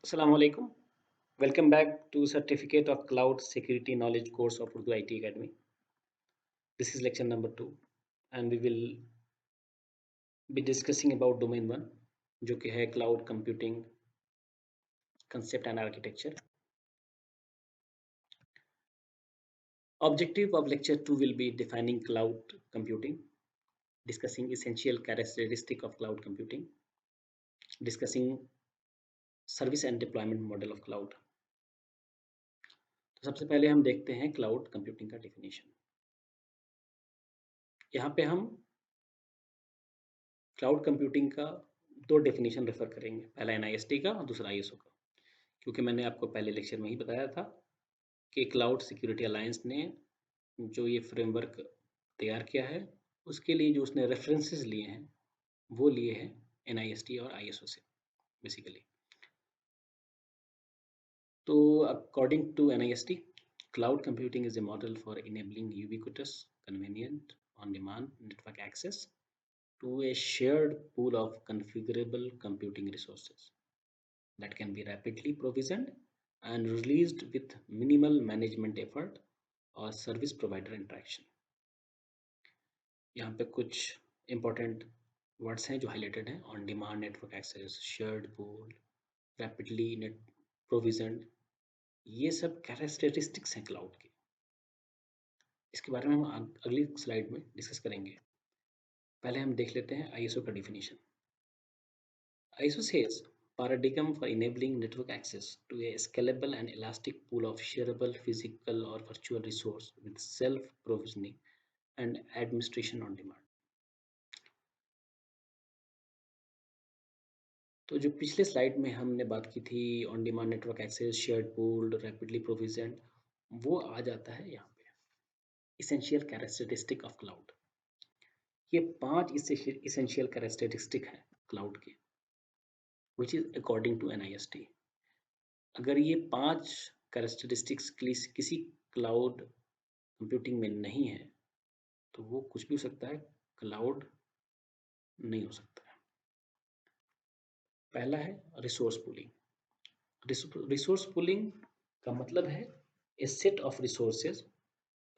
Assalamu alaikum. Welcome back to Certificate of Cloud Security Knowledge course of Urdu IT Academy. This is lecture number 2 and we will be discussing about domain 1 जो कि है cloud computing concept and architecture. Objective of lecture 2 will be defining cloud computing, discussing essential characteristic of cloud computing, discussing service and deployment model of cloud. तो सबसे पहले हम देखते हैं cloud computing का definition. यहाँ पे हम क्लाउड कंप्यूटिंग का दो डेफिनेशन रेफर करेंगे, पहला एनआईएसटी का और दूसरा आईएसओ का, क्योंकि मैंने आपको पहले लेक्चर में ही बताया था कि क्लाउड सिक्योरिटी अलायंस ने जो ये फ्रेमवर्क तैयार किया है उसके लिए जो उसने रेफरेंसेस लिए हैं वो लिए हैं एनआईएसटी और आईएसओ से बेसिकली. तो according to NIST, cloud computing is a model for enabling ubiquitous, convenient, on demand network access to a shared pool of configurable computing resources that can be rapidly provisioned and released with minimal management effort or service provider interaction. यहाँ पे कुछ important words हैं जो highlighted हैं: on demand network access, shared pool, rapidly net provisioned. ये सब characteristics हैं cloud के. इसके बारे में हम अगली स्लाइड में डिस्कस करेंगे. पहले हम देख लेते हैं आईएसओ का definition. ISO says paradigm for enabling network access to a scalable and elastic pool of shareable physical or virtual resource with self-provisioning and administration on demand. तो जो पिछले स्लाइड में हमने बात की थी on demand network access, shared pooled, rapidly provision, वो आ जाता है यहाँ पे इसेंशियल कैरेक्टरिस्टिक ऑफ क्लाउड. ये 5 इसेंशियल कैरेक्टरिस्टिक है क्लाउड के, which is according to NIST. अगर ये 5 कैरेक्टरिस्टिक्स किसी क्लाउड कंप्यूटिंग में नहीं है तो वो कुछ भी हो सकता है, क्लाउड नहीं हो सकता है. पहला है रिसोर्स पूलिंग. रिसोर्स पूलिंग का मतलब है a set of resources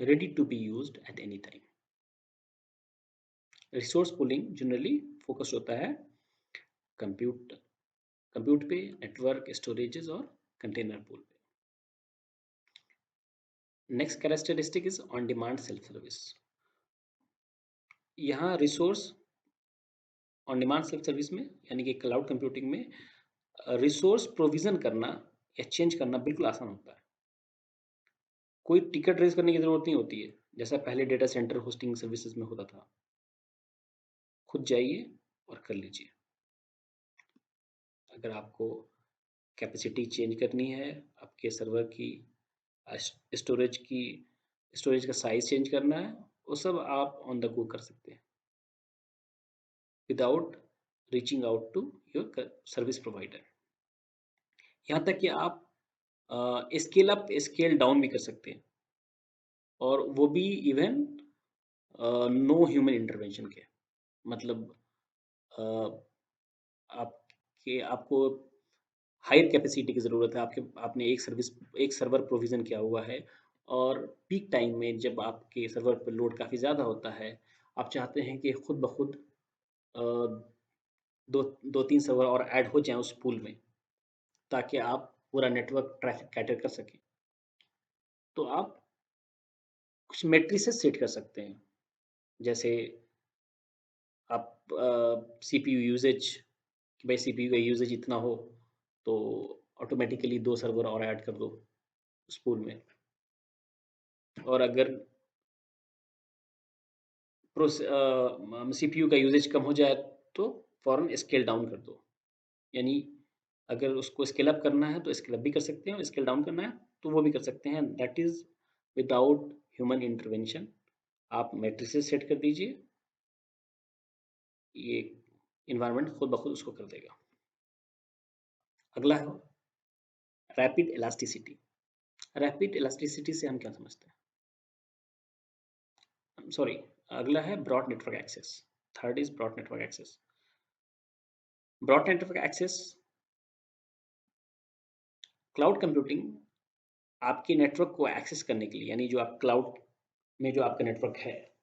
ready to be used at any time. Resource pooling generally focus होता है कंप्यूट पे, नेटवर्क, स्टोरेजेस और कंटेनर पूल पे. Next characteristic is on demand self service. यहाँ resource on demand self service में यानी कि cloud computing में रिसोर्स प्रोविजन करना या चेंज करना बिल्कुल आसान होता है. कोई टिकट रेज करने की जरूरत नहीं होती है जैसा पहले डेटा सेंटर होस्टिंग सर्विसेज में होता था. खुद जाइए और कर लीजिए. अगर आपको कैपेसिटी चेंज करनी है, आपके सर्वर की स्टोरेज का साइज चेंज करना है, वो सब आप ऑन द गो कर सकते हैं without reaching out to your service provider. यहाँ तक कि आप स्केल अप स्केल डाउन भी कर सकते हैं, और वो भी इवन नो ह्यूमन इंटरवेंशन के. मतलब आपको हायर कैपेसिटी की ज़रूरत है. आपने एक सर्वर प्रोविज़न किया हुआ है और पीक टाइम में जब आपके सर्वर पर लोड काफ़ी ज़्यादा होता है, आप चाहते हैं कि खुद ब खुद दो तीन सर्वर और ऐड हो जाएँ उस पूल में, ताकि आप पूरा नेटवर्क ट्रैफिक कैटर कर सकें. तो आप कुछ मैट्रिसेस सेट कर सकते हैं. जैसे आप सीपीयू यूसेज, कि भाई सीपीयू का यूसेज इतना हो तो ऑटोमेटिकली 2 सर्वर और ऐड कर दो उस पूल में. और अगर सीपीयू का यूसेज कम हो जाए तो फ़ौरन स्केल डाउन कर दो. यानी अगर उसको स्केल अप करना है तो स्केल अप भी कर सकते हैं, और स्केल डाउन करना है तो वो भी कर सकते हैं. That is without human intervention. आप मैट्रिसेस सेट कर दीजिए, ये इन्वायरमेंट खुद ब खुद उसको कर देगा. अगला है रैपिड इलास्टिसिटी. रैपिड इलास्टिसिटी से हम क्या समझते हैं? सॉरी, अगला है broad network access. Third is broad network access. Broad network access cloud computing आपके नेटवर्क को एक्सेस करने के लिए, यानी जो आप क्लाउड में जो आपका नेटवर्क है,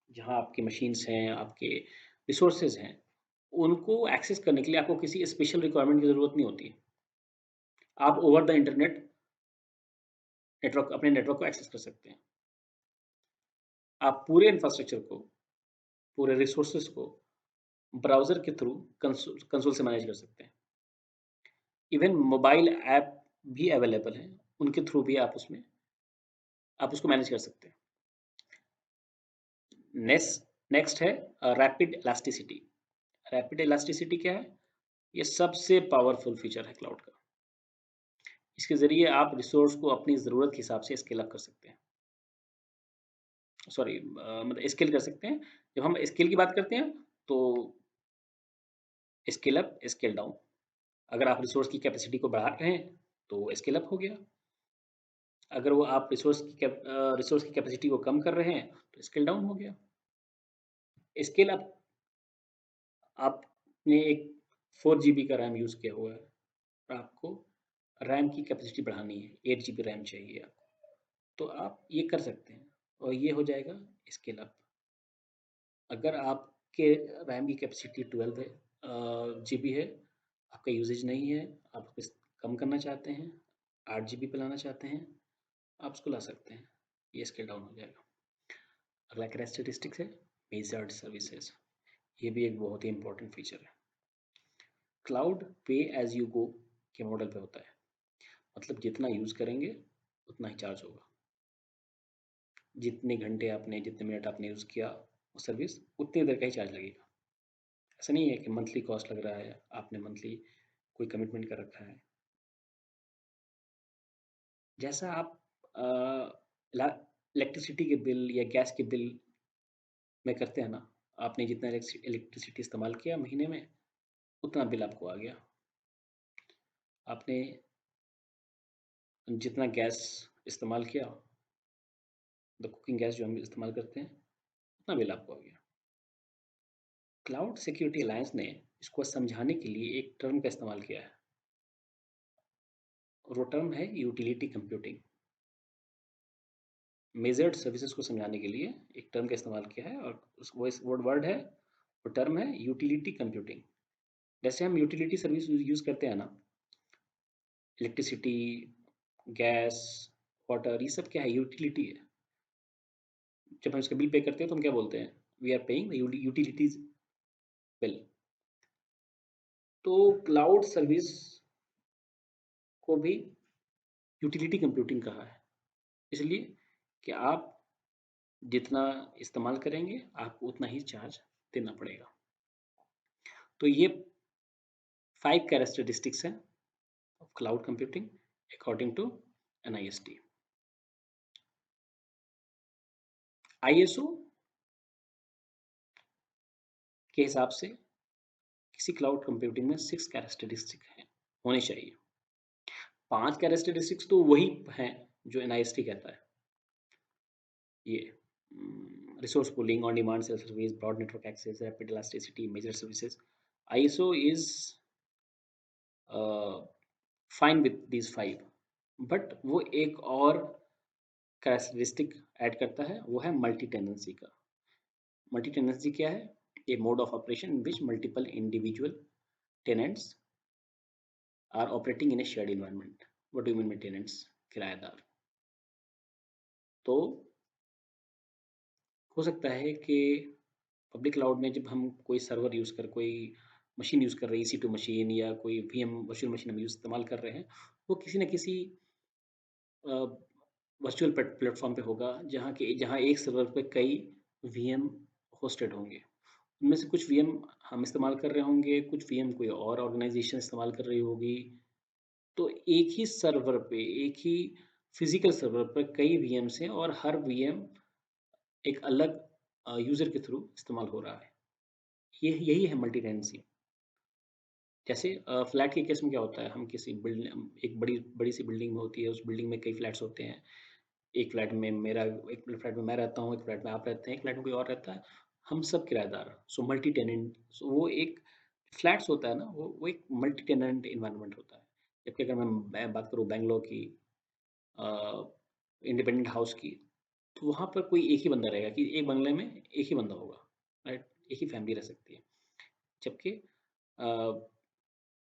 जहाँ आपकी मशीन्स हैं, आपके रिसोर्सेज हैं, उनको एक्सेस करने के लिए आपको किसी स्पेशल रिक्वायरमेंट की ज़रूरत नहीं होती। आप ओवर द इंटरनेट नेटवर्क अपने नेटवर्क को एक्सेस कर सकते हैं। आप पूरे इंफ्रास्ट्रक्चर को, पूरे रिसोर्सेज को ब्राउज़र के थ्रू कंसोल से मैनेज कर सकते हैं। इवन मोबाइल ऐप भी अवेलेबल हैं, उनके थ्रू भी आप उसको मैनेज कर सकते हैं। नेक्स्ट नेक्स्ट है रैपिड इलास्टिसिटी। रैपिड इलास्टिसिटी क्या है? ये सबसे पावरफुल फीचर है क्लाउड का। इसके ज़रिए आप रिसोर्स को अपनी ज़रूरत के हिसाब से स्केल अप कर सकते हैं। सॉरी मतलब स्केल कर सकते हैं। जब हम स्केल की बात करते हैं, तो स्केल अप, स्केल डाउन। अगर आप रिसोर्स की कैपेसिटी को बढ़ा रहे हैं, तो स्केल अप हो गया। अगर वो आप रिसोर्स की कैपेसिटी को कम कर रहे हैं, तो स्केल डाउन हो गया। स्केल अप, आपने एक 4 जीबी का रैम यूज़ किया हुआ है और आपको रैम की कैपेसिटी बढ़ानी है, 8 जीबी रैम चाहिए आपको, तो आप ये कर सकते हैं और ये हो जाएगा स्केल अप। अगर आपके रैम की कैपेसिटी 12 है, जीबी है, आपका यूजेज नहीं है, आप इस कम करना चाहते हैं, 8 जीबी पे लाना चाहते हैं, आप उसको ला सकते हैं। ये स्केल डाउन हो जाएगा। अगला कैरेक्टरिस्टिक्स है मेजर्ड सर्विसेज। ये भी एक बहुत ही इंपॉर्टेंट फीचर है। क्लाउड पे एज यू गो के मॉडल पे होता है, मतलब जितना यूज़ करेंगे उतना ही चार्ज होगा। जितने घंटे आपने, जितने मिनट आपने यूज़ किया वो सर्विस, उतनी देर का ही चार्ज लगेगा। ऐसा नहीं है कि मंथली कॉस्ट लग रहा है, आपने मंथली कोई कमिटमेंट कर रखा है। जैसा आप इलेक्ट्रिसिटी के बिल या गैस के बिल में करते हैं ना, आपने जितना इलेक्ट्रिसिटी इस्तेमाल किया महीने में, उतना बिल आपको आ गया। आपने जितना गैस इस्तेमाल किया, द कुकिंग गैस जो हम इस्तेमाल करते हैं, उतना बिल आपको आ गया। क्लाउड सिक्योरिटी अलायंस ने इसको समझाने के लिए एक टर्म का इस्तेमाल किया है, और वो टर्म है यूटिलिटी कंप्यूटिंग। मेजर्ड सर्विसेज को समझाने के लिए एक टर्म का इस्तेमाल किया है, और वो वर्ड है, वो टर्म है यूटिलिटी कंप्यूटिंग। जैसे हम यूटिलिटी सर्विस यूज़ करते हैं ना, इलेक्ट्रिसिटी, गैस, वाटर, ये सब क्या है? यूटिलिटी है। जब हम इसका बिल पे करते हैं तो हम क्या बोलते हैं? We are paying utilities bill. तो क्लाउड सर्विस को भी यूटिलिटी कंप्यूटिंग कहा है, इसलिए कि आप जितना इस्तेमाल करेंगे, आपको उतना ही चार्ज देना पड़ेगा। तो ये 5 कैरेक्टरिस्टिक्स हैं of cloud computing according to NIST। ISO के हिसाब से किसी क्लाउड कंप्यूटिंग में 6 कैरेक्टरिस्टिक हैं, होने चाहिए। 5 कैरेक्टरिस्टिक्स तो वही हैं जो NIST कहता है। ये resource pooling, on demand self service, broad network access, rapid elasticity, major services. ISO is fine with these 5, but वो एक और कैरेक्टरिस्टिक ऐड करता है, वो है मल्टी टेनेंसी का। मल्टी टेनेंसी क्या है? A mode of operation in which multiple individual tenants are operating in a shared environment. What do you mean by tenants? किराएदार। तो हो सकता है कि पब्लिक क्लाउड में जब हम कोई सर्वर यूज़ कर, कोई मशीन यूज़ कर रहे हैं, EC2 मशीन या कोई VM वर्चुअल मशीन हम इस्तेमाल कर रहे हैं, वो किसी न किसी वर्चुअल प्लेटफॉर्म पे होगा, जहाँ एक सर्वर पे कई VM होस्टेड होंगे। उनमें से कुछ VM हम इस्तेमाल कर रहे होंगे, कुछ VM कोई और ऑर्गेनाइजेशन इस्तेमाल कर रही होगी। तो एक ही सर्वर पे, एक ही फिजिकल सर्वर पर कई VMs हैं, और हर VM एक अलग यूज़र के थ्रू इस्तेमाल हो रहा है। यही है मल्टी टेनेंसी। जैसे फ्लैट के केस में क्या होता है, हम किसी बिल्डिंग, एक बड़ी बड़ी सी बिल्डिंग में होती है, उस बिल्डिंग में कई फ्लैट्स होते हैं। एक फ्लैट में मैं रहता हूँ, एक फ्लैट में आप रहते हैं, एक फ्लैट में कोई और रहता है। हम सब किराएदार, सो मल्टी टेनेंट। सो वो एक फ्लैट्स होता है ना, वो एक मल्टी टेनेंट इन्वायरमेंट होता है। जबकि अगर मैं बात करूँ बैंगलोर की, इंडिपेंडेंट हाउस की, तो वहाँ पर कोई एक ही बंदा रहेगा, कि एक बंगले में एक ही बंदा होगा, राइट? एक ही फैमिली रह सकती है। जबकि अ,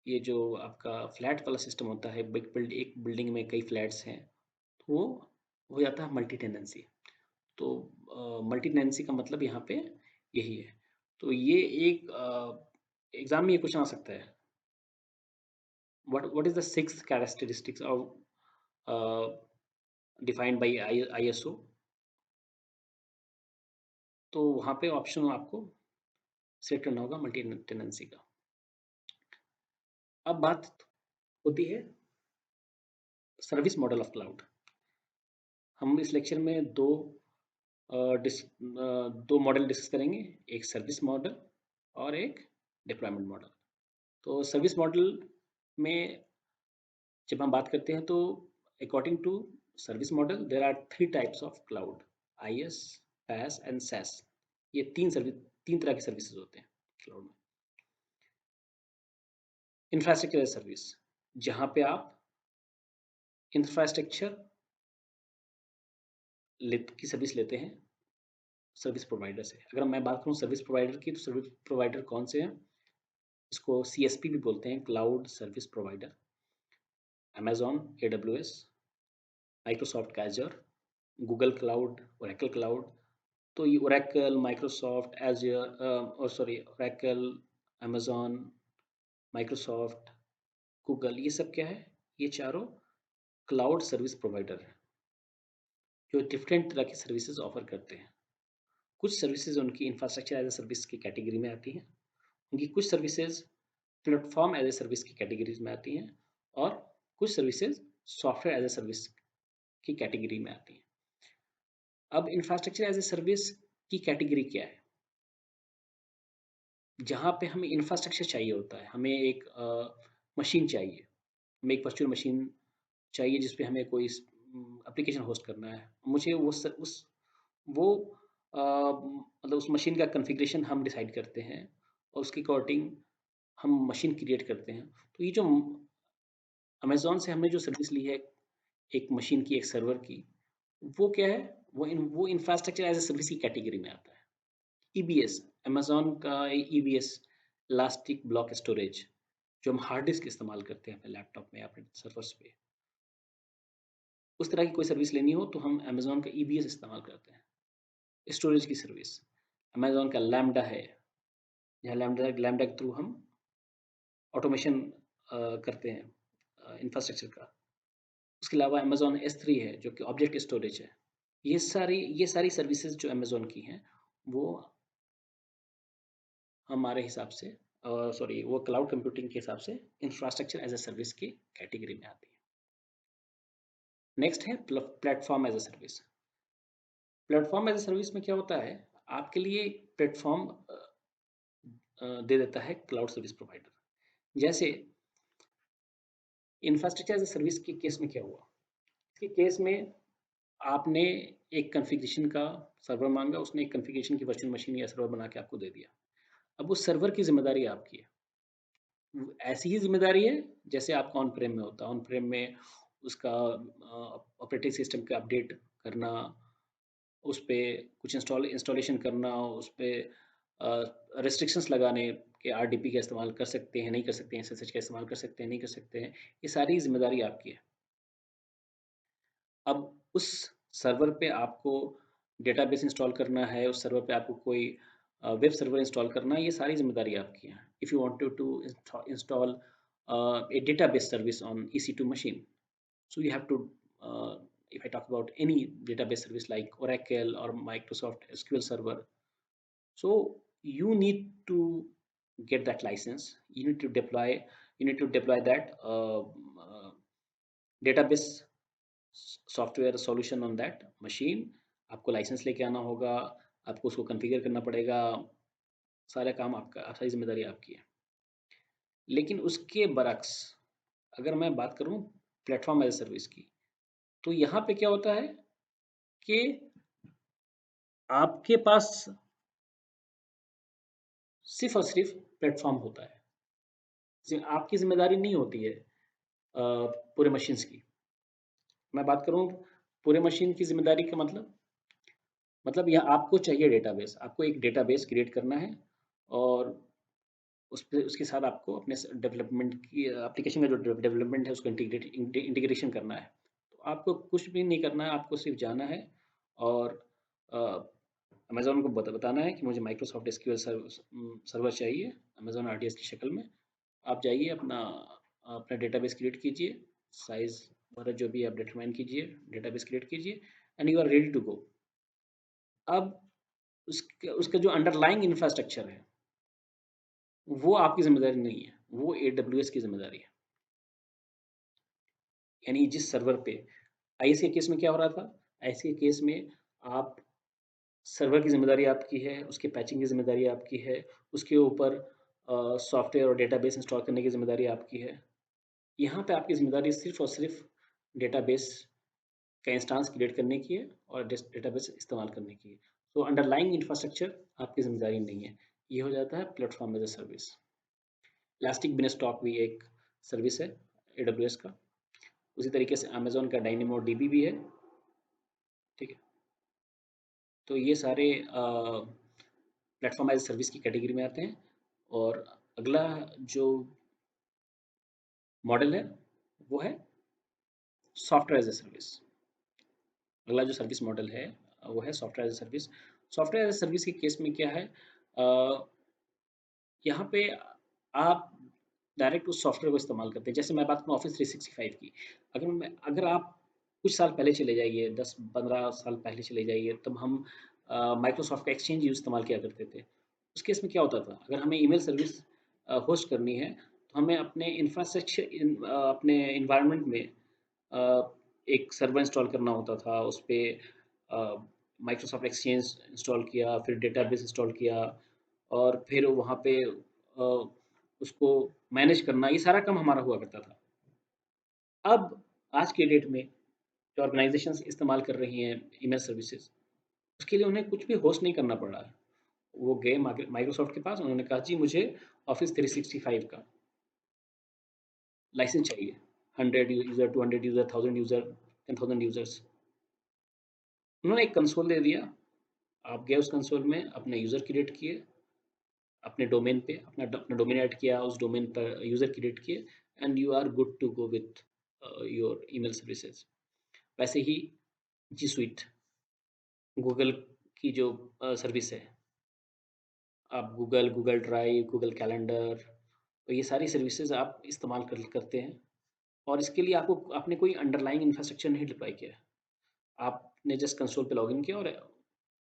ये जो आपका फ्लैट वाला सिस्टम होता है, एक बिल्डिंग में कई फ्लैट्स हैं, तो वो हो जाता है मल्टी टेनेंसी। तो मल्टी टेनेंसी का मतलब यहाँ पे यही है। तो ये एक एग्जाम में ये क्वेश्चन आ सकता है, what is the sixth characteristics of defined by ISO? तो वहाँ पे ऑप्शन आपको सेट करना होगा मल्टी टेनेंसी का। अब बात होती है सर्विस मॉडल ऑफ क्लाउड। हम इस लेक्चर में दो मॉडल डिस्कस करेंगे, एक सर्विस मॉडल और एक डिप्लॉयमेंट मॉडल। तो सर्विस मॉडल में जब हम बात करते हैं, तो according to service model there are three types of cloud: IS, PaaS and SaaS। ये तीन तरह के सर्विसेज होते हैं क्लाउड में। इंफ्रास्ट्रक्चर एज सर्विस, जहाँ पे आप इंफ्रास्ट्रक्चर की सर्विस लेते हैं सर्विस प्रोवाइडर से। अगर मैं बात करूँ सर्विस प्रोवाइडर की, तो सर्विस प्रोवाइडर कौन से हैं? इसको CSP भी बोलते हैं, cloud service provider. Amazon AWS, Microsoft Azure, Google cloud, Oracle cloud. तो ये ओरेकल, माइक्रोसॉफ्ट एजर, और sorry Oracle, Amazon, Microsoft, Google, ये सब क्या है? ये चारों क्लाउड सर्विस प्रोवाइडर हैं, जो डिफरेंट तरह की सर्विसेज ऑफर करते हैं। कुछ सर्विसेज उनकी इंफ्रास्ट्रक्चर एज ए सर्विस की कैटेगरी में आती हैं, उनकी कुछ services platform as a service की कैटेगरीज में आती हैं, और कुछ services software as a service की कैटेगरी में आती हैं। अब इंफ्रास्ट्रक्चर एज ए सर्विस की कैटेगरी क्या है? जहाँ पे हमें इंफ्रास्ट्रक्चर चाहिए होता है, हमें एक मशीन चाहिए, हमें एक वर्चुअल मशीन चाहिए जिस पे हमें कोई एप्लीकेशन होस्ट करना है। मुझे वो मतलब उस मशीन का कॉन्फ़िगरेशन हम डिसाइड करते हैं, और उसके अकॉर्डिंग हम मशीन क्रिएट करते हैं। तो ये जो अमेज़न से हमने जो सर्विस ली है, एक मशीन की, एक सर्वर की, वो क्या है? वो इंफ्रास्ट्रक्चर एज़ अ सर्विस की कैटेगरी में आता है। EBS, अमेज़न का EBS, इलास्टिक ब्लॉक स्टोरेज, जो हम हार्ड डिस्क इस्तेमाल करते हैं अपने लैपटॉप में या अपने सर्वर्स पे। उस तरह की कोई सर्विस लेनी हो तो हम अमेज़न का EBS इस्तेमाल करते हैं, स्टोरेज की सर्विस। अमेज़न का लैम्बडा है, जहाँ लैम्बडा के थ्रू हम ऑटोमेशन करते हैं इंफ्रास्ट्रक्चर का। उसके अलावा अमेज़न S3 है, जो कि ऑब्जेक्ट स्टोरेज है। ये सारी सर्विसेज जो अमेज़न की हैं, वो हमारे हिसाब से, सॉरी, वो क्लाउड कंप्यूटिंग के हिसाब से इंफ्रास्ट्रक्चर एज ए सर्विस की कैटेगरी में आती है। नेक्स्ट है platform as a service. Platform as a service में क्या होता है? आपके लिए प्लेटफॉर्म दे देता है क्लाउड सर्विस प्रोवाइडर। जैसे इंफ्रास्ट्रक्चर एज ए सर्विस के केस में क्या हुआ? इसके केस में आपने एक कॉन्फ़िगरेशन का सर्वर मांगा, उसने एक कॉन्फ़िगरेशन की वर्चुअल मशीन या सर्वर बना के आपको दे दिया। अब उस सर्वर की जिम्मेदारी आपकी है। ऐसी ही जिम्मेदारी है जैसे आपका ऑन प्रेम में होता है। ऑन प्रेम में उसका ऑपरेटिंग सिस्टम का अपडेट करना, उस पे कुछ इंस्टॉलेशन करना, उस पे रिस्ट्रिक्शंस लगाने कि RDP का इस्तेमाल कर सकते हैं, नहीं कर सकते हैं, SSH का इस्तेमाल कर सकते हैं, नहीं कर सकते हैं। ये सारी जिम्मेदारी आपकी है। अब उस सर्वर पे आपको डेटाबेस इंस्टॉल करना है, उस सर्वर पे आपको कोई वेब सर्वर इंस्टॉल करना है, ये सारी जिम्मेदारी आपकी है। If you want to install a database service on EC2 machine, so you have to, if I talk about any database service like Oracle or Microsoft SQL Server, so you need to get that license. You need to deploy that database software solution on that machine. आपको licence लेके आना होगा, आपको उसको configure करना पड़ेगा, सारा काम आपका, सारी ज़िम्मेदारी आपकी है। लेकिन उसके बरअक्स अगर मैं बात करूँ प्लेटफ़ॉर्म एज़ अ सर्विस की, तो यहाँ पे क्या होता है कि आपके पास सिर्फ़ और सिर्फ़ प्लेटफ़ॉर्म होता है। आपकी ज़िम्मेदारी नहीं होती है पूरे मशीन्स की। मैं बात करूँ पूरे मशीन की ज़िम्मेदारी का मतलब यह आपको चाहिए डेटाबेस, आपको एक डेटाबेस क्रिएट करना है और उसपे उसके साथ आपको अपने डेवलपमेंट की एप्लीकेशन का जो डेवलपमेंट है उसको इंटीग्रेशन करना है। तो आपको कुछ भी नहीं करना है, आपको सिर्फ जाना है और अमेज़न को बताना है कि मुझे माइक्रोसॉफ्ट एसक्यूएल सर्वर चाहिए अमेज़न आरडीएस की शक्ल में। आप जाइए अपना डेटाबेस क्रिएट कीजिए, साइज़ वगैरह जो भी आप डिटरमाइन कीजिए, डेटाबेस क्रिएट कीजिए and you are ready to go. अब उसका उसका जो अंडरलाइंग इंफ्रास्ट्रक्चर है, वो आपकी ज़िम्मेदारी नहीं है, वो एडब्ल्यूएस की ज़िम्मेदारी है। यानी जिस सर्वर पे आईएस के केस में क्या हो रहा था? आईएस के केस में आप सर्वर की ज़िम्मेदारी आपकी है, उसके पैचिंग की ज़िम्मेदारी आपकी है, उसके ऊपर सॉफ्टवेयर और डेटाबेस इंस्टॉल करने की ज़िम्मेदारी आपकी है। यहाँ पे आपकी ज़िम्मेदारी सिर्फ़ और सिर्फ़ डेटाबेस का इंस्टेंस क्रिएट करने की है और डेटाबेस इस्तेमाल करने की है। तो अंडरलाइंग इंफ्रास्ट्रक्चर आपकी ज़िम्मेदारी नहीं है। ये हो जाता है platform as a service. Elastic beanstalk भी एक सर्विस है एडब्ल्यूएस का। उसी तरीके से अमेज़न का डायनेमो डीबी भी है, ठीक है? तो ये सारे प्लेटफ़ॉर्म एज़ अ सर्विस की कैटेगरी में आते हैं और अगला जो मॉडल है, वो है सॉफ्टवेयर एज़ अ सर्विस। अगला जो सर्विस मॉडल है, वो है software as a service. Software as a service के केस में क्या है यहाँ पे आप डायरेक्ट उस सॉफ्टवेयर को इस्तेमाल करते हैं। जैसे मैं बात करूँ ऑफ़िस 365 की, अगर आप कुछ साल पहले चले जाइए, 10-15 साल पहले चले जाइए, तब हम माइक्रोसॉफ्ट का एक्सचेंज यूज़ इस्तेमाल किया करते थे। उस केस में क्या होता था, अगर हमें ईमेल सर्विस होस्ट करनी है, तो हमें अपने एनवायरनमेंट में एक सर्वर इंस्टॉल करना होता था, उसपे माइक्रोसॉफ्ट एक्सचेंज इंस्टॉल किया, फिर डेटाबेस इंस्टॉल किया और फिर वहाँ पे उसको मैनेज करना, ये सारा काम हमारा हुआ करता था। अब आज के डेट में जो ऑर्गेनाइज़ेशंस इस्तेमाल कर रही हैं ईमेल सर्विसेज़, उसके लिए उन्हें कुछ भी होस्ट नहीं करना पड़ रहा है। वो गए माइक्रोसॉफ्ट के पास, उन्होंने कहा जी मुझे ऑफ़िस 365 का लाइसेंस चाहिए। 100 यूज़र, 200 यूज़र, 1000 यूज़र, 10,000 यूज़र्स। उन्होंने एक कंसोल दे दिया, आप गए उस कंसोल में अपने यूज़र क्रिएट किए, अपने डोमेन पे अपना डोमेन ऐड किया, उस डोमेन पर यूज़र क्रिएट किए and you are good to go with your email services. वैसे ही जी स्वीट, गूगल की जो सर्विस है, आप गूगल ड्राइव, गूगल कैलेंडर, तो ये सारी सर्विसेज़ आप इस्तेमाल करते हैं और इसके लिए आपने कोई अंडरलाइंग इंफ्रास्ट्रक्चर नहीं डिप्लॉय किया है। आपने जस्ट कंसोल पे लॉगिन किया और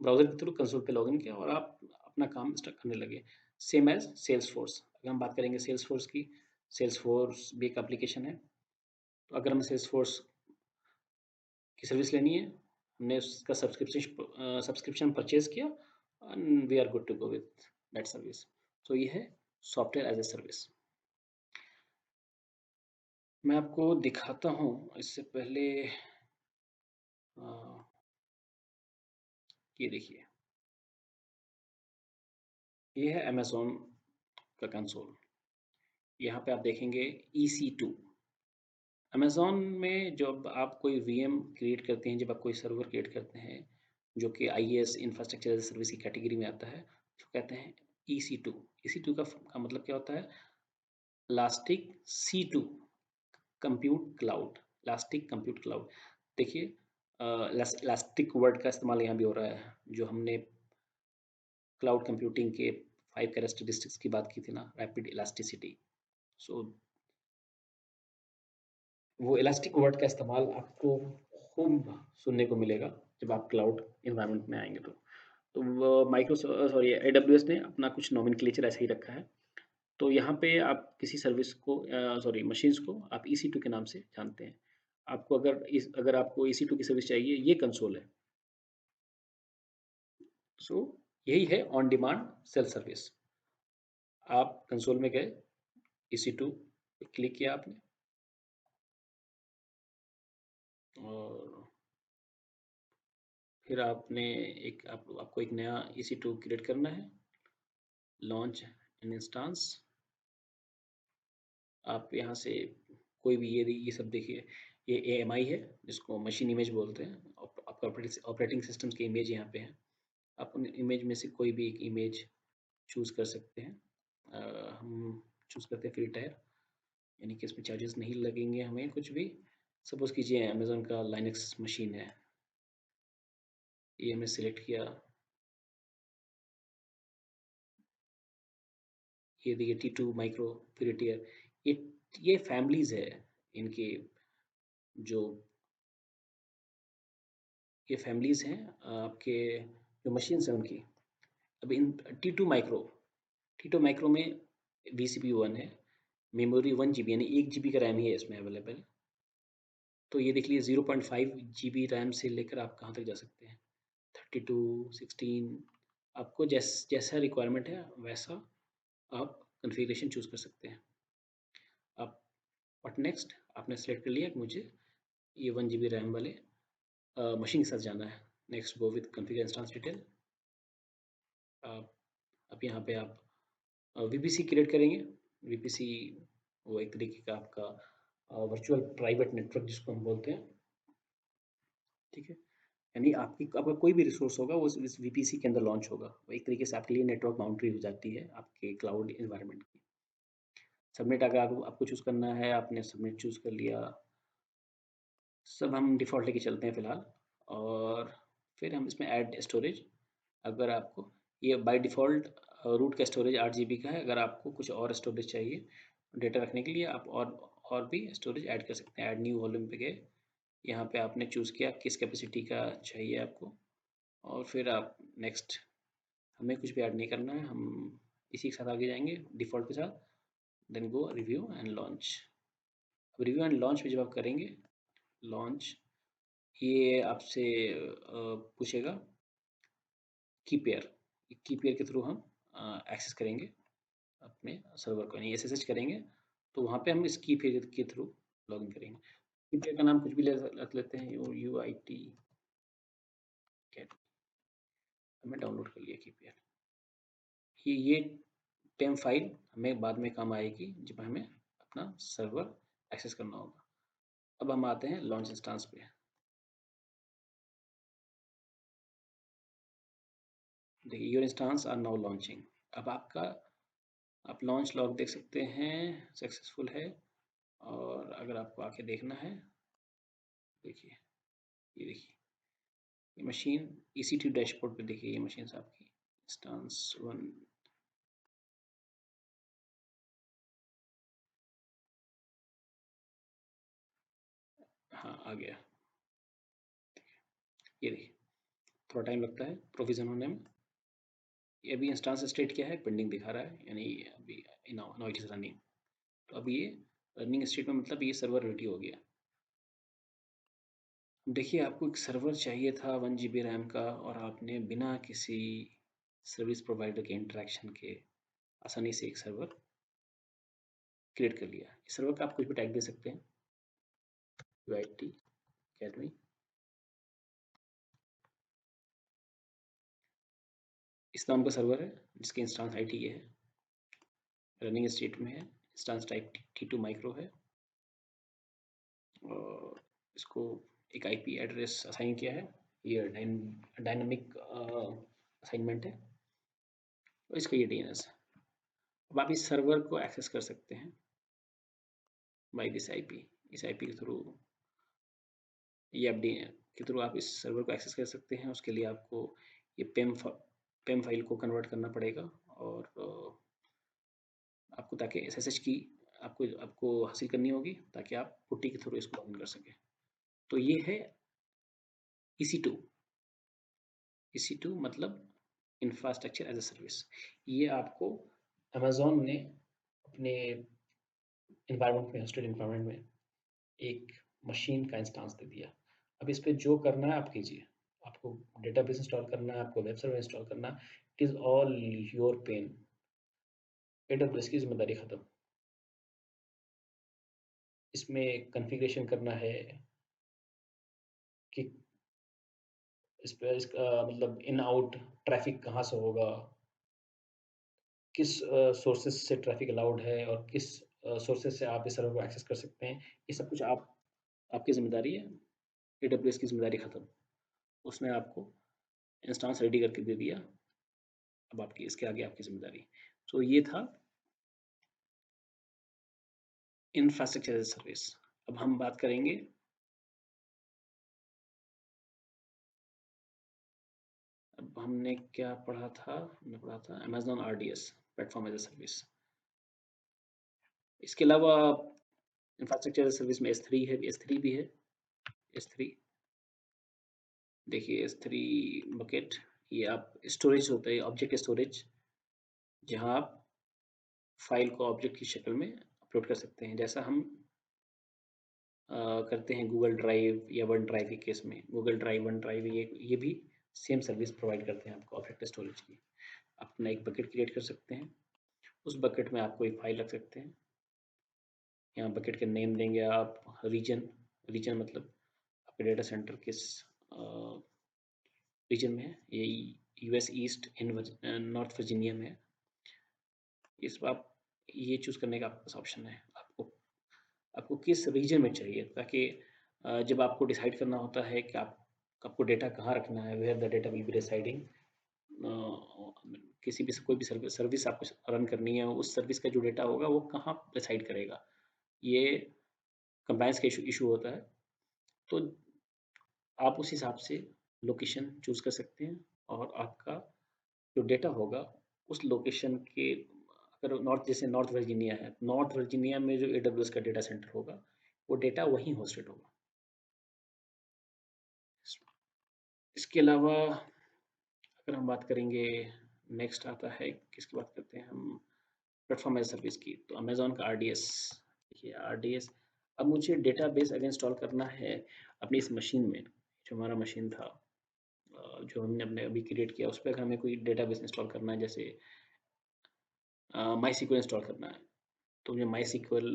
ब्राउज़र के थ्रू कंसोल पे लॉगिन किया और आप अपना काम स्टार्ट करने लगे। सेम एज़ सेल्सफोर्स, अगर हम बात करेंगे सेल्सफोर्स की, सेल्सफोर्स भी एक एप्लीकेशन है। तो अगर हमें सेल्सफोर्स की सर्विस लेनी है, हमने उसका सब्सक्रिप्शन परचेज़ किया and we are good to go with that service. तो ये है सॉफ्टवेयर एज़ अ सर्विस। मैं आपको दिखाता हूँ इससे पहले अ, ये देखिए, ये है अमेज़न का कंसोल। यहाँ पे आप देखेंगे EC2। अमेज़न में जब आप कोई वीएम क्रिएट करते हैं, जब आप कोई सर्वर क्रिएट करते हैं, जो कि IAS infrastructure as a service की कैटेगरी में आता है, उसको कहते हैं EC2। EC2 का मतलब क्या होता है? Elastic C2 compute cloud, elastic compute cloud. देखिए इलास्टिक वर्ड का इस्तेमाल यहाँ भी हो रहा है, जो हमने क्लाउड कंप्यूटिंग के 5 कैरेक्टरिस्टिक्स की बात की थी ना, रैपिड इलास्टिसिटी। सो वो इलास्टिक वर्ड का इस्तेमाल आपको खूब सुनने को मिलेगा जब आप क्लाउड इन्वायरमेंट में आएंगे तो वो सॉरी एडब्ल्यूएस ने अपना कुछ नोमेनक्लेचर ऐसा ही रखा है। तो यहाँ पे आप किसी सर्विस को सॉरी मशीन्स को आप EC2 के नाम से जानते हैं। आपको अगर आपको EC2 की सर्विस चाहिए, ये कंसोल है। सो यही है ऑन डिमांड सेल्फ सर्विस। आप कंसोल में गए, EC2 पे क्लिक किया आपने और फिर आपको एक नया EC2 क्रिएट करना है। लॉन्च एन इंस्टेंस, आप यहाँ से कोई भी ये सब देखिए, ये AMI है जिसको मशीन इमेज बोलते हैं। आपका ऑपरेटिंग सिस्टम्स की इमेज यहाँ पे है। आप उन इमेज में से कोई भी एक इमेज चूज़ कर सकते हैं। हम चूज़ करते हैं फ्री टायर, यानी कि इसमें चार्जेस नहीं लगेंगे हमें कुछ भी। सपोज़ कीजिए अमेज़न का लाइनक्स मशीन है, ये हमने सिलेक्ट किया। ये देखिए T2 माइक्रो, फ्री टायर, ये फैमिलीज़ है इनके, जो ये फैमिलीज़ हैं आपके जो मशीन्स हैं उनकी। अब इन टी टू माइक्रो में VCP1 है, मेमोरी 1 GB यानी 1 GB का रैम ही है इसमें अवेलेबल। तो ये देख लीजिए 0.5 GB रैम से लेकर आप कहाँ तक जा सकते हैं, 32, 16, आपको जैसा रिक्वायरमेंट है वैसा आप कन्फिग्रेशन चूज़ कर सकते हैं। आप व्हाट नेक्स्ट आपने सेलेक्ट कर लिया कि मुझे ये 1 GB रैम वाले मशीन के साथ जाना है। Next go with configure instance detail. अब यहाँ पे आप VPC क्रिएट करेंगे। VPC वो एक तरीके का आपका वर्चुअल प्राइवेट नेटवर्क जिसको हम बोलते हैं, ठीक है। यानी आपका कोई भी रिसोर्स होगा वो इस VPC के अंदर लॉन्च होगा। वो एक तरीके से आपके लिए नेटवर्क बाउंड्री हो जाती है आपके क्लाउड एनवायरनमेंट की। सबमिट अगर आपको चूज़ करना है, आपने सबमिट चूज़ कर लिया। सब हम डिफ़ॉल्ट लेके चलते हैं फ़िलहाल। और फिर हम इसमें ऐड स्टोरेज, अगर आपको ये बाय डिफ़ॉल्ट रूट का स्टोरेज 8 GB का है। अगर आपको कुछ और स्टोरेज चाहिए डेटा रखने के लिए, आप और भी स्टोरेज ऐड कर सकते हैं। ऐड न्यू वॉल्यूम पे गए, यहाँ पे आपने चूज़ किया किस कैपेसिटी का चाहिए आपको, और फिर आप नेक्स्ट, हमें कुछ भी ऐड नहीं करना है, हम इसी के साथ आगे जाएंगे डिफ़ॉल्ट के साथ। Then go review and launch. अब रिव्यू एंड लॉन्च पे जब आप करेंगे लॉन्च, ये आपसे पूछेगा की पेयर, की पेयर के थ्रू हम एक्सेस करेंगे अपने सर्वर को, यानी SSH करेंगे। तो वहाँ पे हम इस की पेयर के थ्रू लॉगिन करेंगे। की पेयर का नाम कुछ भी रख लेते हैं, UIT कैट, हमने डाउनलोड कर लिया की पेयर। ये टेम फाइल हमें बाद में काम आएगी जब हमें अपना सर्वर एक्सेस करना होगा। अब हम आते हैं लॉन्च इंस्टांस पे। देखिए your instance are now launching. अब आप लॉन्च लॉग देख सकते हैं, सक्सेसफुल है। और अगर आपको आके देखना है, देखिए ये देखिए ये मशीन EC2 डैशबोर्ड पे देखिए, ये मशीन आपकी इंस्टांस 1। हाँ आ गया, ये देखिए थोड़ा टाइम लगता है प्रोविजन होने में। ये अभी इंस्टांस स्टेट क्या है, पेंडिंग दिखा रहा है, यानी अभी नाउ इट इज रनिंग। तो अभी ये रनिंग स्टेट में मतलब ये सर्वर रेडी हो गया। देखिए आपको एक सर्वर चाहिए था 1 GB रैम का, और आपने बिना किसी सर्विस प्रोवाइडर के इंटरेक्शन के आसानी से एक सर्वर क्रिएट कर लिया। इस सर्वर का आप कुछ भी टैग दे सकते हैं, UIT Academy। इस नाम का सर्वर है जिसकी इंस्टांस IT ये है, रनिंग स्टेट में है, इंस्टांस टाइप T2 माइक्रो है, और इसको एक IP एड्रेस असाइन किया है। ये डायनामिक असाइनमेंट है, और इसका ये DNS है। अब आप इस सर्वर को एक्सेस कर सकते हैं बाई दिस IP। इस IP के थ्रू, ये FD के थ्रू आप इस सर्वर को एक्सेस कर सकते हैं। उसके लिए आपको ये पेम फाइल को कन्वर्ट करना पड़ेगा, और आपको ताकि SSH की आपको हासिल करनी होगी ताकि आप पुट्टी के थ्रू इसको लॉगिन कर सकें। तो ये है EC2। EC2 मतलब इंफ्रास्ट्रक्चर एज अ सर्विस। ये आपको अमेजोन ने अपने इन्वायरमेंट में, होस्टेड इन्वायरमेंट में एक मशीन का इंस्टांस दे दिया। अब इस पे जो करना है आप कीजिए। आपको डेटाबेस इंस्टॉल करना है, आपको वेब सर्वर इंस्टॉल करना है, it is all your pain. AWS की जिम्मेदारी खत्म। इसमें कॉन्फ़िगरेशन करना है कि इस पे इसका मतलब इन आउट ट्रैफिक कहाँ से होगा, किस सोर्सेस से ट्रैफिक अलाउड है, और किस सोर्सेज से आप इस सर्वर को एक्सेस कर सकते हैं। ये सब कुछ आपकी ज़िम्मेदारी है। AWS की ज़िम्मेदारी ख़त्म। उसने आपको इंस्टेंस रेडी करके दे दिया। अब आपकी इसके आगे आपकी ज़िम्मेदारी। तो ये था इंफ्रास्ट्रक्चर एज़ अ सर्विस। अब हम बात करेंगे, अब हमने क्या पढ़ा था? हमने पढ़ा था Amazon RDS, platform as a service. इसके अलावा इंफ्रास्ट्रक्चर एज़ अ सर्विस में S3 है, S3 भी है। S3 देखिए, S3 बकेट, ये आप स्टोरेज होता है, ऑब्जेक्ट स्टोरेज, जहाँ आप फाइल को ऑब्जेक्ट की शक्ल में अपलोड कर सकते हैं। जैसा हम करते हैं गूगल ड्राइव या वन ड्राइव के केस में। गूगल ड्राइव, वन ड्राइव, ये भी सेम सर्विस प्रोवाइड करते हैं आपको ऑब्जेक्ट स्टोरेज की। आप अपना एक बकेट क्रिएट कर सकते हैं, उस बकेट में आप कोई फाइल रख सकते हैं। यहाँ बकेट के नेम देंगे आप, रीजन, रीजन मतलब आपके डेटा सेंटर किस रीजन में है। ये US ईस्ट इन नॉर्थ वर्जीनिया में है। इस आप ये चूज़ करने का आपके पास ऑप्शन है, आपको आपको किस रीजन में चाहिए, ताकि जब आपको डिसाइड करना होता है कि आपको डेटा कहाँ रखना है, where the data will be residing, किसी भी कोई भी सर्विस आपको रन करनी है, उस सर्विस का जो डेटा होगा वो कहाँ रिसाइड करेगा, ये कंप्लायंस का इशू होता है। तो आप उस हिसाब से लोकेशन चूज़ कर सकते हैं, और आपका जो डेटा होगा उस लोकेशन के, अगर नॉर्थ, जैसे नॉर्थ वर्जीनिया है, नॉर्थ वर्जीनिया में जो AWS का डेटा सेंटर होगा वो डेटा वहीं होस्टेड होगा। इसके अलावा अगर हम बात करेंगे, नेक्स्ट आता है, किसकी बात करते हैं हम, प्लेटफॉर्म एज सर्विस की, तो अमेजोन का RDS। देखिए RDS, अब मुझे डेटाबेस अगर इंस्टॉल करना है अपनी इस मशीन में, जो हमारा मशीन था, जो हमने अपने अभी क्रिएट किया, उस पर अगर हमें कोई डेटाबेस इंस्टॉल करना है, जैसे माई SQL इंस्टॉल करना है, तो मुझे माई SQL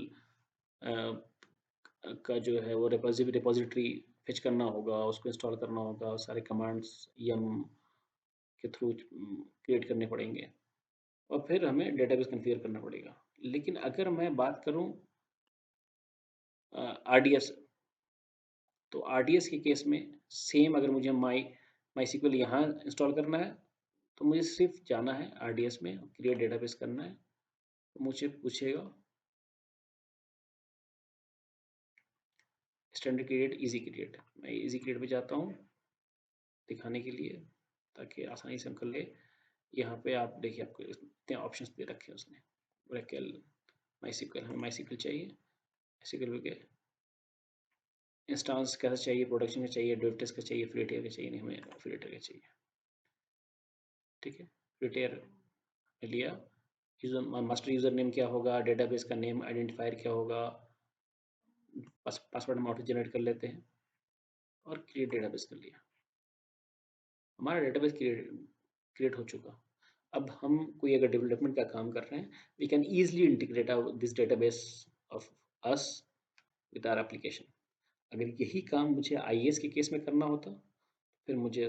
का जो है वो रिपोजिटरी फेच करना होगा, उसको इंस्टॉल करना होगा, सारे कमांड्स यम के थ्रू क्रिएट करने पड़ेंगे, और फिर हमें डेटाबेस कॉन्फ़िगर करना पड़ेगा। लेकिन अगर मैं बात करूं RDS, तो RDS के केस में सेम, अगर मुझे माई SQL यहाँ इंस्टॉल करना है, तो मुझे सिर्फ जाना है RDS में, क्रिएट डेटाबेस करना है, तो मुझे पूछेगा स्टैंडर्ड क्रिएट, इजी क्रिएट। मैं इजी क्रिएट पे जाता हूँ दिखाने के लिए, ताकि आसानी से हम कर ले। यहाँ पे आप देखिए, आपको इतने ऑप्शंस दे रखे हैं उसने, ओरेकल, माई SQL, हमें माई SQL चाहिए, SQL के इंस्टांस कैसा चाहिए, प्रोडक्शन का चाहिए, डेव टेस्ट का चाहिए, फ्रीटियर का चाहिए, नहीं हमें फ्रीटियर का चाहिए, ठीक है। फ्रीटियर लिया, यूजर मास्टर यूजर नेम क्या होगा, डेटाबेस का नेम आइडेंटिफायर क्या होगा, पासवर्ड हम ऑटो जनरेट कर लेते हैं, और क्रिएट डेटाबेस कर लिया, हमारा डेटाबेस क्रिएट हो चुका। अब हम कोई अगर डेवलपमेंट का काम कर रहे हैं, we can easily integrate this database of us with our application. अगर यही काम मुझे IAS के केस में करना होता, फिर मुझे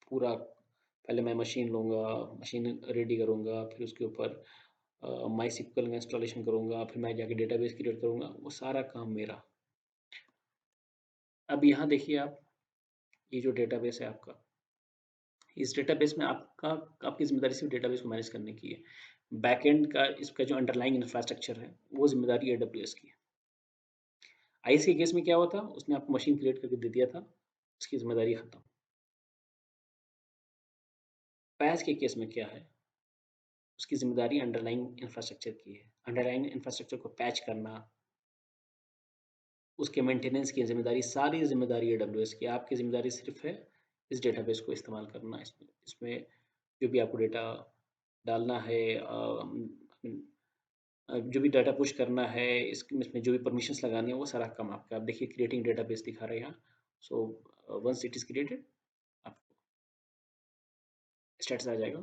पूरा, पहले मैं मशीन लूँगा, मशीन रेडी करूँगा, फिर उसके ऊपर माई SQL का इंस्टॉलेशन करूँगा, फिर मैं जाके डेटाबेस क्रिएट करूँगा, वो सारा काम मेरा। अब यहाँ देखिए आप, ये जो डेटाबेस है आपका, इस डेटाबेस में आपकी जिम्मेदारी सिर्फ डेटाबेस को मैनेज करने की है। बैकएंड का, इसका जो अंडरलाइंग इंफ्रास्ट्रक्चर है, वो जिम्मेदारी AWS की है। IAS के केस में क्या हुआ था, उसने आपको मशीन क्रिएट करके दे दिया था, उसकी जिम्मेदारी खत्म। पैच के केस में क्या है, उसकी जिम्मेदारी अंडरलाइंग इंफ्रास्ट्रक्चर की है। अंडरलाइंग इंफ्रास्ट्रक्चर को पैच करना, उसके मेंटेनेंस की जिम्मेदारी, सारी जिम्मेदारी AWS की। आपकी जिम्मेदारी सिर्फ है इस डेटाबेस को इस्तेमाल करना, इसमें जो भी आपको डेटा डालना है, जो भी डाटा पुश करना है, इसमें जो भी परमिशंस लगानी है, वो सारा काम आपका। आप देखिए क्रिएटिंग डेटाबेस दिखा रहे हैं यहाँ। So once it is created, आपको स्टेटस आ जाएगा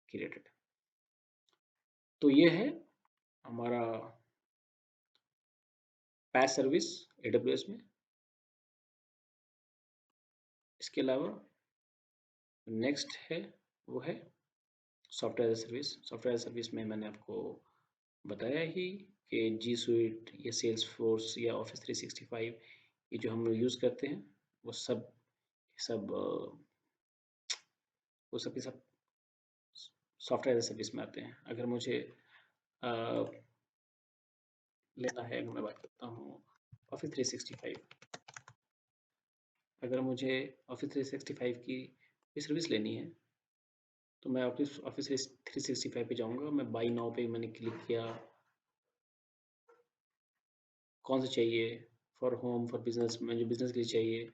क्रिएटेड। तो ये है हमारा पैच सर्विस AWS में। इसके अलावा नेक्स्ट है, वो है software as service. Software as service में मैंने आपको बताया ही, कि जी सुइट या सेल्स फोर्स या ऑफिस 365 ये जो हम यूज़ करते हैं वो सब वो सब के सब सॉफ्टवेयर एज ए सर्विस में आते हैं। अगर मुझे अ, लेना है, अगर मैं बात करता हूँ ऑफिस 365, अगर मुझे ऑफिस 365 की सर्विस लेनी है तो मैं ऑफिस ऑफिस 365 पे जाऊँगा। मैं बाई नाउ पे मैंने क्लिक किया, कौन सा चाहिए, फॉर होम फॉर बिजनेस, में जो बिजनेस के लिए चाहिए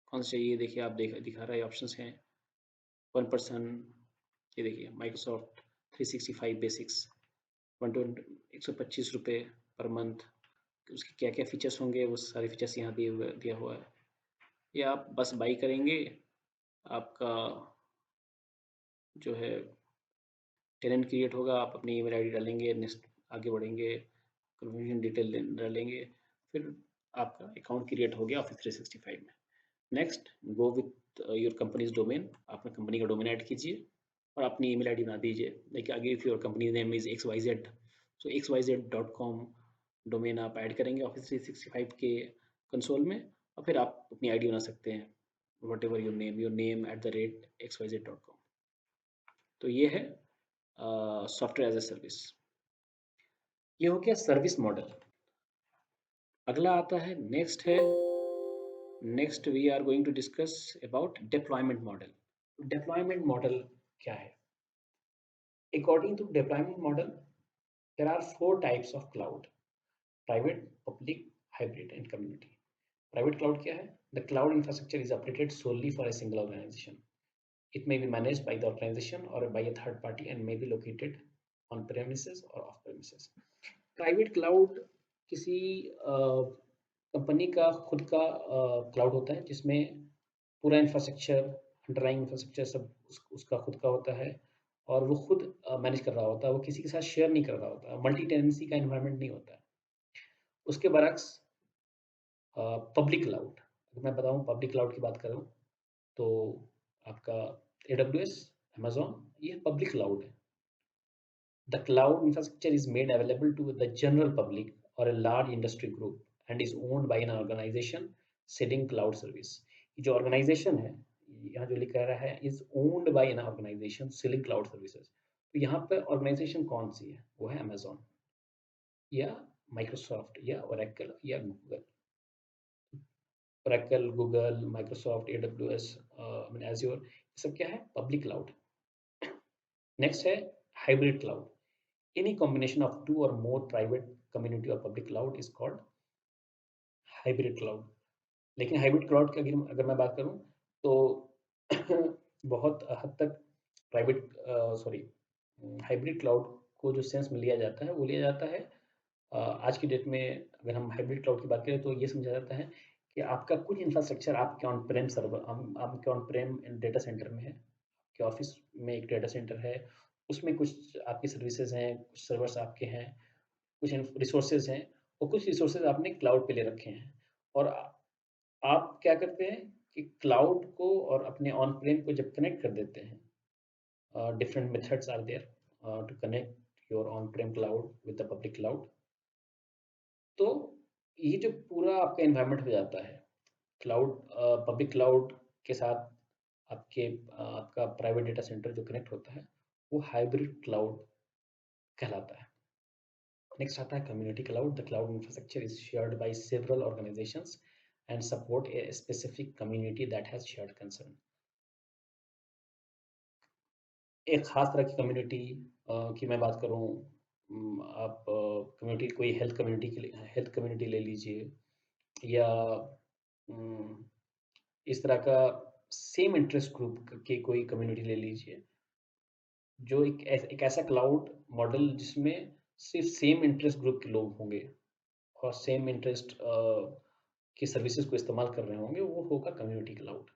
कौन सा चाहिए, देखिए आप दिखा रहा है ऑप्शंस हैं। 1%, ये देखिए माइक्रोसॉफ्ट 365 बेसिक्स 125 रुपये पर मंथ। उसके क्या क्या फीचर्स होंगे वो सारे फीचर्स यहाँ दिया हुआ है। ये आप बस बाई करेंगे, आपका जो है टेनेंट क्रिएट होगा, आप अपनी ईमेल आईडी डालेंगे, नेक्स्ट आगे बढ़ेंगे, कन्फर्मेशन डिटेल डालेंगे, फिर आपका अकाउंट क्रिएट हो गया ऑफिस 365 में। Next, go with your companies domain, अपने कंपनी का डोमेन ऐड कीजिए और अपनी ईमेल आईडी बना दीजिए। लाइक आगे if your company name is XYZ, so xyz.com domain आप ऐड करेंगे ऑफिस 365 के कंसोल में, और फिर आप अपनी आईडी बना सकते हैं what ever your name @xyz.com। तो ये है सॉफ्टवेयर एज ए सर्विस। ये हो गया सर्विस मॉडल। अगला आता है, next we are going to discuss about deployment model. Deployment model क्या है? According to deployment model, there are 4 types of cloud: private, public, hybrid and community. Private cloud क्या है? The cloud infrastructure is operated solely for a single organization. It may be managed by the organization or by a third party and may be located on premises or off premises. Private cloud किसी company का खुद का cloud होता है जिसमें पूरा infrastructure, underlying infrastructure सब उसका खुद का होता है और वो खुद मैनेज कर रहा होता है, वो किसी के साथ शेयर नहीं कर रहा होता, मल्टी टेनेंसी का एनवायरनमेंट नहीं होता है। उसके बरक्स पब्लिक क्लाउड, अगर मैं बताऊँ पब्लिक क्लाउड की बात करूँ तो आपका AWS, Amazon, ये पब्लिक क्लाउड है। The cloud infrastructure is made available to the general public or a large industry group and is owned by an organization selling cloud service. ये जो organization है, यहाँ जो लिखा रहा है is owned by an organization selling cloud services. तो यहाँ पे organization कौन सी है? वो है Amazon या Microsoft या Oracle या Google. Oracle, Google, Microsoft, AWS, Azure, ये सब क्या है? Public cloud. Next है hybrid cloud. Any combination of two or more private, community or public cloud is called hybrid cloud. लेकिन हाइब्रिड क्लाउड की अगर मैं बात करूं तो बहुत हद तक प्राइवेट सॉरी हाइब्रिड क्लाउड को जो सेंस में लिया जाता है वो लिया जाता है आज की डेट में। अगर हम हाइब्रिड क्लाउड की बात करें तो ये समझा जाता है कि आपका कुछ इंफ्रास्ट्रक्चर आपके ऑन प्रेम सर्वर, आपके ऑन प्रेम डेटा सेंटर में है, आपके ऑफिस में एक डेटा सेंटर है, उसमें कुछ आपकी सर्विसेज हैं, कुछ सर्वर्स आपके हैं, कुछ रिसोर्सेज हैं और कुछ रिसोर्सेज आपने क्लाउड पे ले रखे हैं। और आप क्या करते हैं कि क्लाउड को और अपने ऑन प्रेम को जब कनेक्ट कर देते हैं, different methods are there to connect your on prem cloud with the public cloud. तो ये जो पूरा आपका एनवायरनमेंट हो जाता है क्लाउड, पब्लिक क्लाउड के साथ आपका प्राइवेट डेटा सेंटर जो कनेक्ट होता है वो हाइब्रिड क्लाउड कहलाता है। नेक्स्ट आता है community cloud. The cloud infrastructure is shared by several organisations and support a specific community that has shared concern. एक खास तरह की कम्युनिटी की मैं बात करूं, आप कम्युनिटी कोई हेल्थ कम्युनिटी ले लीजिए या अम, इस तरह का सेम इंटरेस्ट ग्रुप के कोई कम्युनिटी ले लीजिए, जो एक ऐसा क्लाउड मॉडल जिसमें सिर्फ सेम इंटरेस्ट ग्रुप के लोग होंगे और सेम इंटरेस्ट की सर्विसेज को इस्तेमाल कर रहे होंगे, वो होगा कम्युनिटी क्लाउड।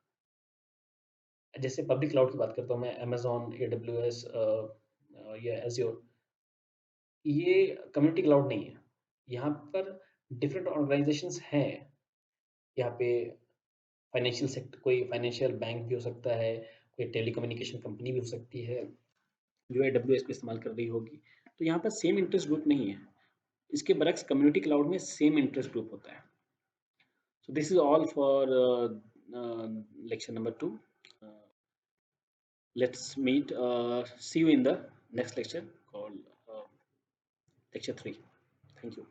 जैसे पब्लिक क्लाउड की बात करता हूँ मैं, अमेजोन, AWS या एज्योर, ये कम्युनिटी क्लाउड नहीं है। यहाँ पर डिफरेंट ऑर्गेनाइजेशंस हैं। यहाँ पे फाइनेंशियल सेक्टर, कोई फाइनेंशियल बैंक भी हो सकता है, कोई टेलीकम्युनिकेशन कंपनी भी हो सकती है जो AWS को इस्तेमाल कर रही होगी, तो यहाँ पर सेम इंटरेस्ट ग्रुप नहीं है, इसके बरक्स कम्युनिटी क्लाउड में सेम इंटरेस्ट ग्रुप होता है. So this is all for lecture number 2. Uh, let's meet. See you in the next lecture called lecture 3. Thank you.